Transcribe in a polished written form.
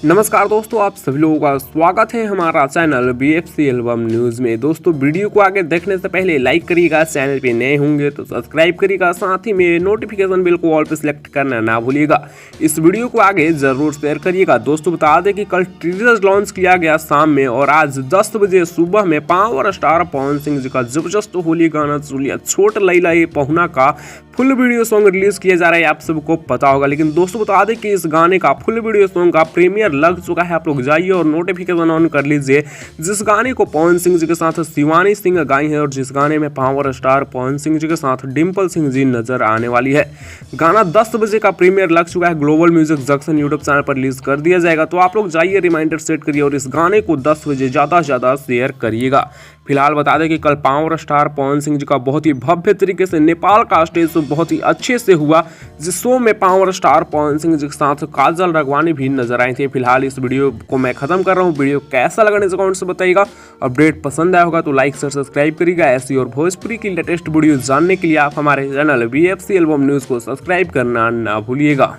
नमस्कार दोस्तों, आप सभी लोगों का स्वागत है हमारा चैनल BFC एल्बम न्यूज़ में। दोस्तों, वीडियो को आगे देखने से पहले लाइक करिएगा, चैनल पे नए होंगे तो सब्सक्राइब करिएगा, साथ ही में नोटिफिकेशन बिल को ऑल पे सिलेक्ट करना ना भूलिएगा। इस वीडियो को आगे जरूर शेयर करिएगा। दोस्तों, बता दें कि कल टीजर लॉन्च किया गया शाम में और आज 10 बजे सुबह में पावर स्टार पवन सिंह जी का जबरदस्त होली गाना चुलिया छोट लैला ये पहुना का फुल वीडियो सॉन्ग रिलीज किया जा रहा है, आप सबको पता होगा। लेकिन दोस्तों, बता दें कि इस गाने का फुल वीडियो सॉन्ग का प्रीमियर लग चुका है। आप लोग जाइए और नोटिफिकेशन ऑन कर लीजिए। जिस गाने को पवन सिंह जी के साथ शिवानी सिंह गाई है और जिस गाने में पावर स्टार पवन सिंह जी के साथ डिम्पल सिंह जी नजर आने वाली है। गाना 10 बजे का प्रीमियर लग चुका है। Global music junction YouTube channel पर रिलीज कर दिया जाएगा, तो आप लोग जाइए, रिमाइंडर सेट करिए और इस गाने को 10 बजे ज़्यादा से ज़्यादा शेयर करिएगा। फिलहाल बता दें कि कल पावर स्टार पवन सिंह जी का बहुत ही भव्य तरीके से नेपाल का स्टेज शो बहुत ही अच्छे से हुआ, जिस शो में पावर स्टार पवन सिंह जी के साथ काजल राघवानी भी नजर आई थी। फिलहाल इस वीडियो को मैं खत्म कर रहा हूँ। वीडियो कैसा लगा नीचे कमेंट से बताइएगा। अपडेट पसंद आया होगा तो लाइक शेयर सब्सक्राइब करिएगा। ऐसी और भोजपुरी की लेटेस्ट वीडियो जानने के लिए आप हमारे चैनल BFC एल्बम न्यूज़ को सब्सक्राइब करना ना भूलिएगा।